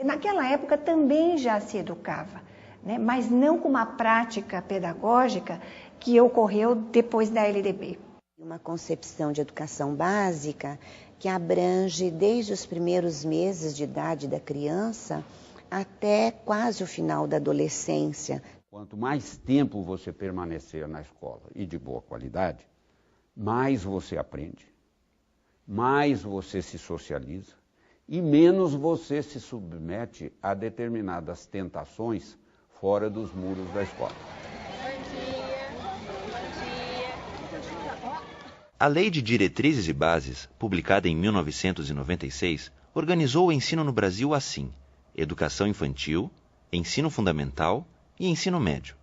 Naquela época também já se educava, né? Mas não com uma prática pedagógica que ocorreu depois da LDB. Uma concepção de educação básica que abrange desde os primeiros meses de idade da criança até quase o final da adolescência. Quanto mais tempo você permanecer na escola e de boa qualidade, mais você aprende, mais você se socializa e menos você se submete a determinadas tentações fora dos muros da escola. A Lei de Diretrizes e Bases, publicada em 1996, organizou o ensino no Brasil assim: educação infantil, ensino fundamental e ensino médio.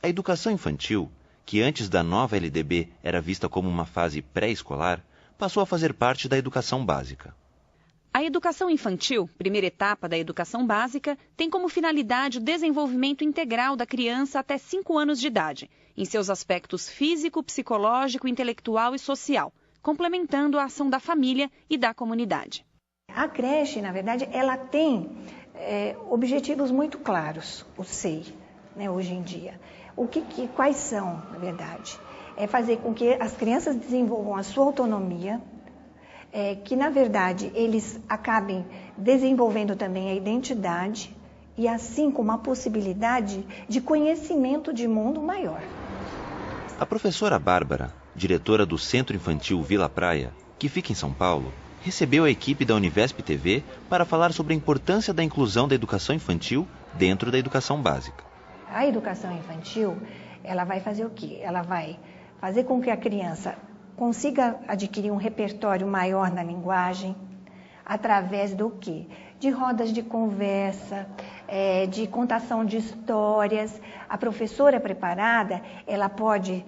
A educação infantil, que antes da nova LDB era vista como uma fase pré-escolar, passou a fazer parte da educação básica. A educação infantil, primeira etapa da educação básica, tem como finalidade o desenvolvimento integral da criança até 5 anos de idade, em seus aspectos físico, psicológico, intelectual e social, complementando a ação da família e da comunidade. A creche, na verdade, ela tem objetivos muito claros, o SEI, né, hoje em dia. Quais são, na verdade? É fazer com que as crianças desenvolvam a sua autonomia, que, na verdade, eles acabem desenvolvendo também a identidade e, assim, com uma possibilidade de conhecimento de mundo maior. A professora Bárbara, diretora do Centro Infantil Vila Praia, que fica em São Paulo, recebeu a equipe da Univesp TV para falar sobre a importância da inclusão da educação infantil dentro da educação básica. A educação infantil, ela vai fazer o quê? Ela vai fazer com que a criança consiga adquirir um repertório maior na linguagem, através do quê? De rodas de conversa, de contação de histórias. A professora preparada, ela pode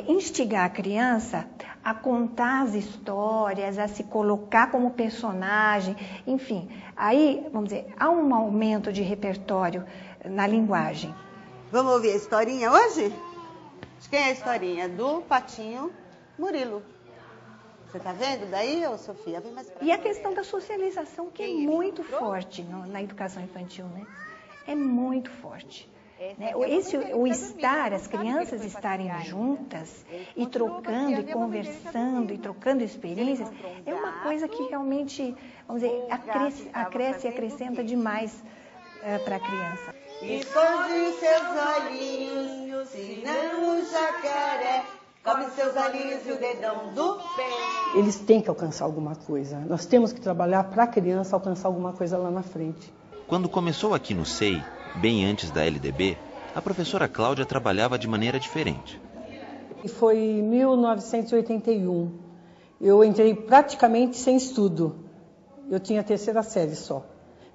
instigar a criança a contar as histórias, a se colocar como personagem, enfim. Aí, vamos dizer, há um aumento de repertório na linguagem. Vamos ouvir a historinha hoje? De quem é a historinha? Do Patinho Murilo. Você está vendo daí, ô Sofia? Vem mais pra E a questão da socialização, que é muito forte na educação infantil, né? É muito forte. Né? O estar, as crianças estarem juntas e trocando e conversando e trocando experiências, é uma coisa que realmente, vamos dizer, acresce e acrescenta demais para a criança. Esconde seus olhinhos, senão o jacaré come seus olhinhos e o dedão do pé. Eles têm que alcançar alguma coisa. Nós temos que trabalhar para a criança alcançar alguma coisa lá na frente. Quando começou aqui no SEI, bem antes da LDB, a professora Cláudia trabalhava de maneira diferente. E foi em 1981. Eu entrei praticamente sem estudo. Eu tinha a 3ª série só.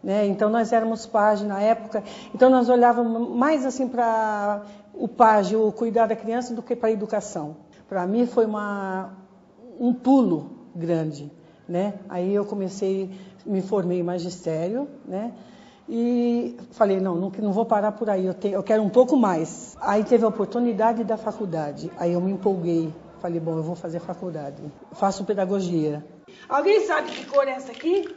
Né? Então nós éramos PAGE na época. Então nós olhávamos mais assim para o PAGE, o cuidar da criança, do que para a educação. Para mim foi um pulo grande. Né? Aí eu me formei em magistério, né? E falei, não vou parar por aí, eu quero um pouco mais. Aí teve a oportunidade da faculdade, aí eu me empolguei. Falei, bom, eu vou fazer faculdade. Faço pedagogia. Alguém sabe que cor é essa aqui?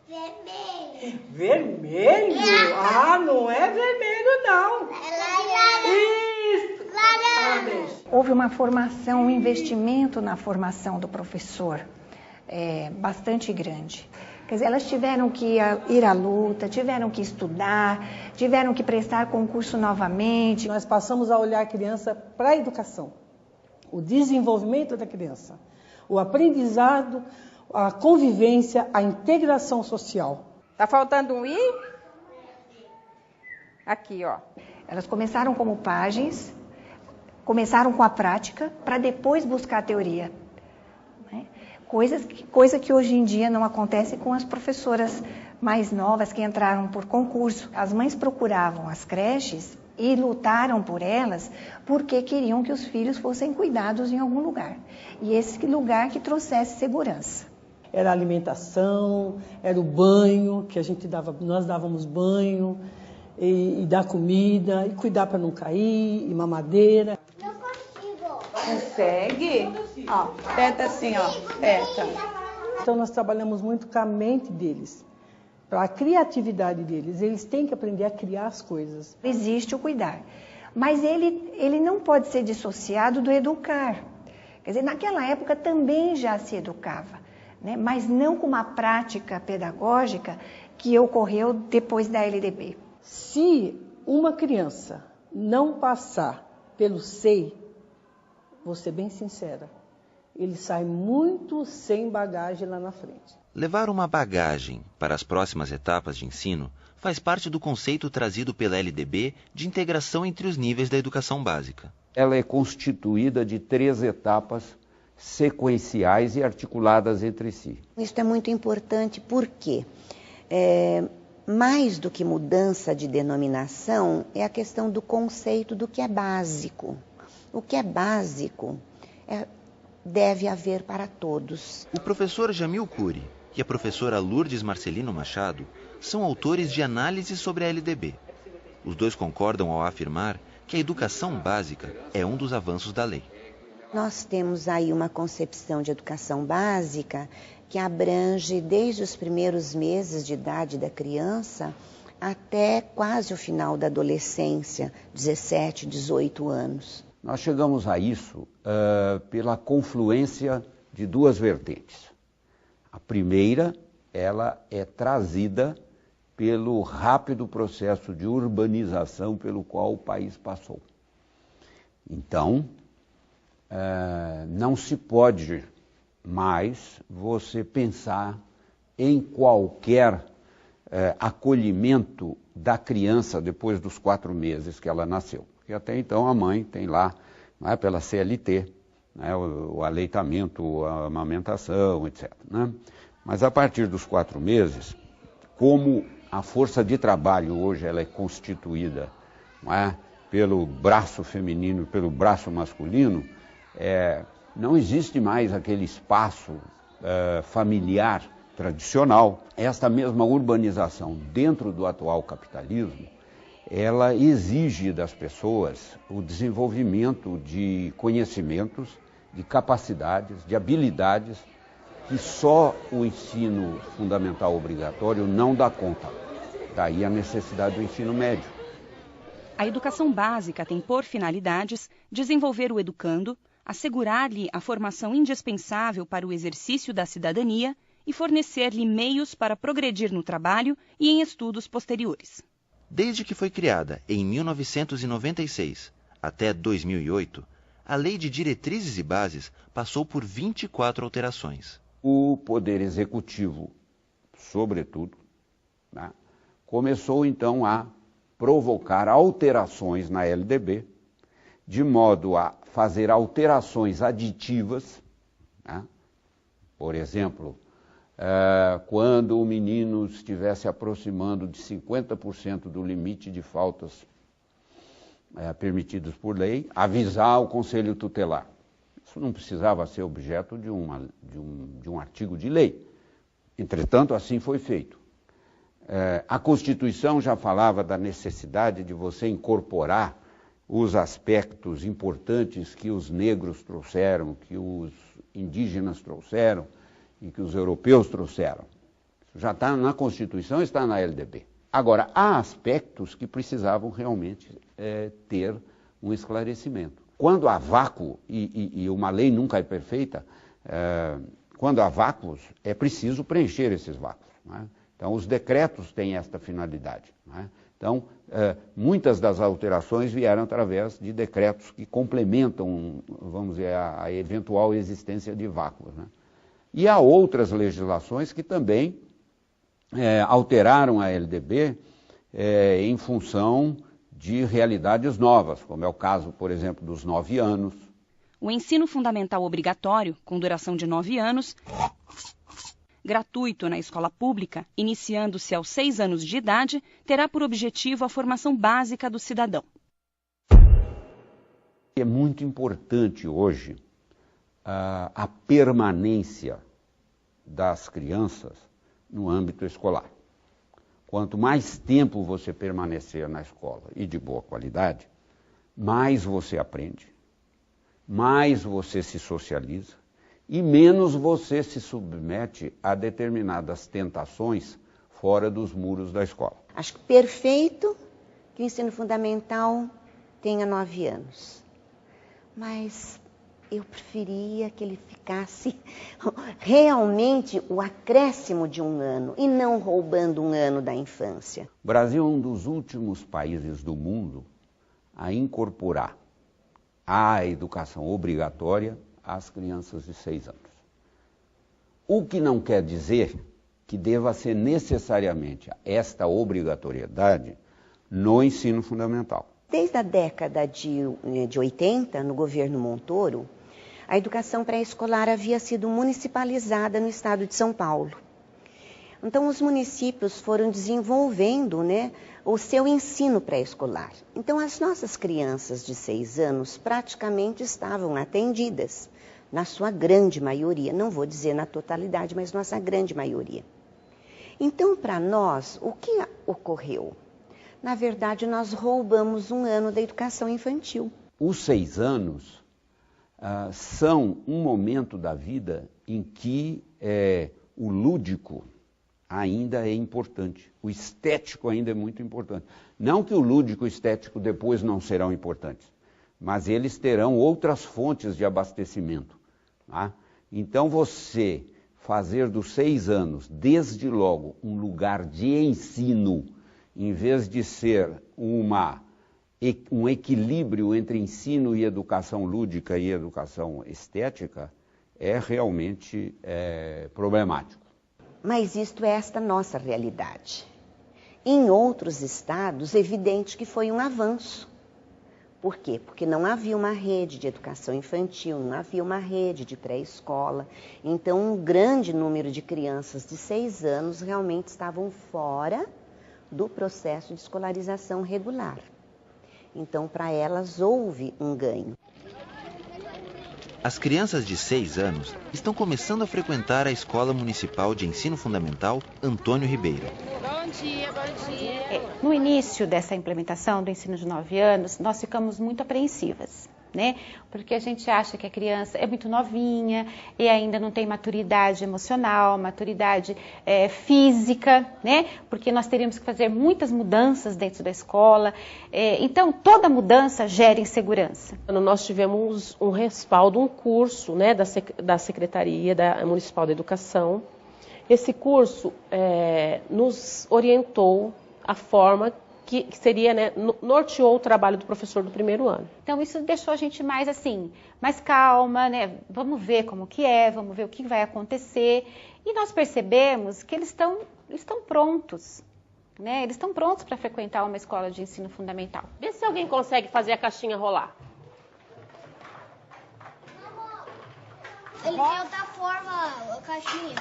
Vermelho. Vermelho? Ah, não é vermelho, não. Isso. Laranja. Houve uma formação, um investimento na formação do professor bastante grande. Quer dizer, elas tiveram que ir à luta, tiveram que estudar, tiveram que prestar concurso novamente. Nós passamos a olhar a criança para a educação, o desenvolvimento da criança, o aprendizado, a convivência, a integração social. Tá faltando um i? Aqui, ó. Elas começaram como pagens, começaram com a prática, para depois buscar a teoria. Né? Coisa que hoje em dia não acontece com as professoras mais novas que entraram por concurso. As mães procuravam as creches e lutaram por elas porque queriam que os filhos fossem cuidados em algum lugar. E esse lugar que trouxesse segurança. Era a alimentação, era o banho, que nós dávamos banho, e dar comida, e cuidar para não cair, e mamadeira. Não consigo. Consegue? Ó, aperta assim, ó. Aperta. Então nós trabalhamos muito com a mente deles. para a criatividade deles. Eles têm que aprender a criar as coisas. Existe o cuidar, mas ele não pode ser dissociado do educar. Quer dizer, naquela época também já se educava, né? Mas não com uma prática pedagógica que ocorreu depois da LDB. Se uma criança não passar pelo SEI, vou ser bem sincera, ele sai muito sem bagagem lá na frente. Levar uma bagagem para as próximas etapas de ensino faz parte do conceito trazido pela LDB de integração entre os níveis da educação básica. Ela é constituída de 3 etapas sequenciais e articuladas entre si. Isso é muito importante porque, mais do que mudança de denominação, é a questão do conceito do que é básico. O que é básico deve haver para todos. O professor Jamil Cury e a professora Lourdes Marcelino Machado são autores de análise sobre a LDB. Os dois concordam ao afirmar que a educação básica é um dos avanços da lei. Nós temos aí uma concepção de educação básica que abrange desde os primeiros meses de idade da criança até quase o final da adolescência, 17, 18 anos. Nós chegamos a isso pela confluência de 2 vertentes. A primeira, ela é trazida pelo rápido processo de urbanização pelo qual o país passou. Então, não se pode mais você pensar em qualquer acolhimento da criança depois dos 4 meses que ela nasceu. Porque até então a mãe tem lá, não é, pela CLT, né, o aleitamento, a amamentação, etc. Né? Mas a partir dos 4 meses, como a força de trabalho hoje ela é constituída, não é, pelo braço feminino e pelo braço masculino, não existe mais aquele espaço familiar tradicional. Esta mesma urbanização dentro do atual capitalismo, ela exige das pessoas o desenvolvimento de conhecimentos, de capacidades, de habilidades que só o ensino fundamental obrigatório não dá conta. Daí a necessidade do ensino médio. A educação básica tem por finalidades desenvolver o educando, assegurar-lhe a formação indispensável para o exercício da cidadania e fornecer-lhe meios para progredir no trabalho e em estudos posteriores. Desde que foi criada em 1996 até 2008, a Lei de Diretrizes e Bases passou por 24 alterações. O Poder Executivo, sobretudo, né, começou então a provocar alterações na LDB, de modo a fazer alterações aditivas, né? Por exemplo, quando o menino estiver se aproximando de 50% do limite de faltas permitidas por lei, avisar o Conselho Tutelar. Isso não precisava ser objeto de um artigo de lei. Entretanto, assim foi feito. A Constituição já falava da necessidade de você incorporar os aspectos importantes que os negros trouxeram, que os indígenas trouxeram e que os europeus trouxeram. Isso já está na Constituição, está na LDB. Agora, há aspectos que precisavam realmente ter um esclarecimento. Quando há vácuo, e uma lei nunca é perfeita, quando há vácuos, é preciso preencher esses vácuos, né? Então, os decretos têm esta finalidade, né? Então, muitas das alterações vieram através de decretos que complementam, vamos dizer, a eventual existência de vácuos, né? E há outras legislações que também alteraram a LDB em função de realidades novas, como é o caso, por exemplo, dos 9 anos. O ensino fundamental obrigatório, com duração de 9 anos, gratuito na escola pública, iniciando-se aos 6 anos de idade, terá por objetivo a formação básica do cidadão. É muito importante hoje a permanência das crianças no âmbito escolar. Quanto mais tempo você permanecer na escola e de boa qualidade, mais você aprende, mais você se socializa e menos você se submete a determinadas tentações fora dos muros da escola. Acho que perfeito que o ensino fundamental tenha 9 anos. Mas eu preferia que ele ficasse realmente o acréscimo de 1 ano e não roubando 1 ano da infância. O Brasil é um dos últimos países do mundo a incorporar a educação obrigatória às crianças de 6 anos. O que não quer dizer que deva ser necessariamente esta obrigatoriedade no ensino fundamental. Desde a década de 80, no governo Montoro, a educação pré-escolar havia sido municipalizada no estado de São Paulo. Então, os municípios foram desenvolvendo, o seu ensino pré-escolar. Então, as nossas crianças de 6 anos praticamente estavam atendidas, na sua grande maioria. Não vou dizer na totalidade, mas nossa grande maioria. Então, para nós, o que ocorreu? Na verdade, nós roubamos 1 ano da educação infantil. Os 6 anos são um momento da vida em que o lúdico ainda é importante, o estético ainda é muito importante. Não que o lúdico e o estético depois não serão importantes, mas eles terão outras fontes de abastecimento. Tá? Então você fazer dos 6 anos, desde logo, um lugar de ensino, em vez de ser um equilíbrio entre ensino e educação lúdica e educação estética, é realmente problemático. Mas isto é esta nossa realidade. Em outros estados, evidente que foi um avanço. Por quê? Porque não havia uma rede de educação infantil, não havia uma rede de pré-escola. Então, um grande número de crianças de 6 anos realmente estavam fora do processo de escolarização regular. Então, para elas, houve um ganho. As crianças de 6 anos estão começando a frequentar a Escola Municipal de Ensino Fundamental Antônio Ribeiro. Bom dia, bom dia. No início dessa implementação do ensino de 9 anos, nós ficamos muito apreensivas, porque a gente acha que a criança é muito novinha e ainda não tem maturidade emocional, maturidade física, porque nós teríamos que fazer muitas mudanças dentro da escola. Então, toda mudança gera insegurança. Nós tivemos um respaldo, um curso da Secretaria Municipal da Educação. Esse curso nos orientou a forma que seria, norteou o trabalho do professor do 1º ano. Então, isso deixou a gente mais calma, Vamos ver como que é, vamos ver o que vai acontecer. E nós percebemos que eles estão prontos, Eles estão prontos para frequentar uma escola de ensino fundamental. Vê se alguém consegue fazer a caixinha rolar. Ele tem outra forma, a caixinha.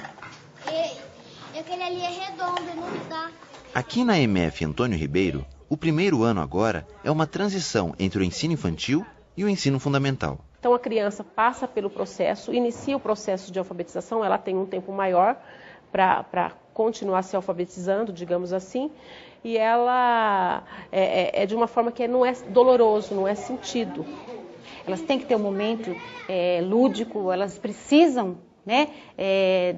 E aquele ali é redondo, não dá. Aqui na EMF Antônio Ribeiro, o 1º ano agora é uma transição entre o ensino infantil e o ensino fundamental. Então a criança passa pelo processo, inicia o processo de alfabetização, ela tem um tempo maior para continuar se alfabetizando, digamos assim, e ela é de uma forma que não é doloroso, não é sentido. Elas têm que ter um momento lúdico, elas precisam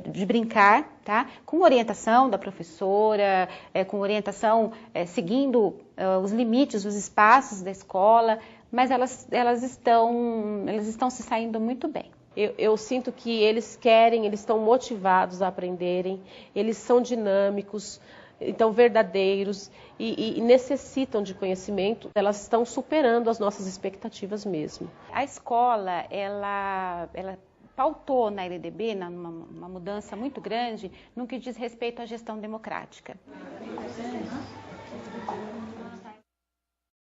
de brincar, com orientação da professora, com orientação seguindo os limites, os espaços da escola, mas elas estão se saindo muito bem. Eu sinto que eles estão motivados a aprenderem, eles são dinâmicos, então verdadeiros e necessitam de conhecimento. Elas estão superando as nossas expectativas mesmo. A escola, ela pautou na LDB, numa mudança muito grande, no que diz respeito à gestão democrática.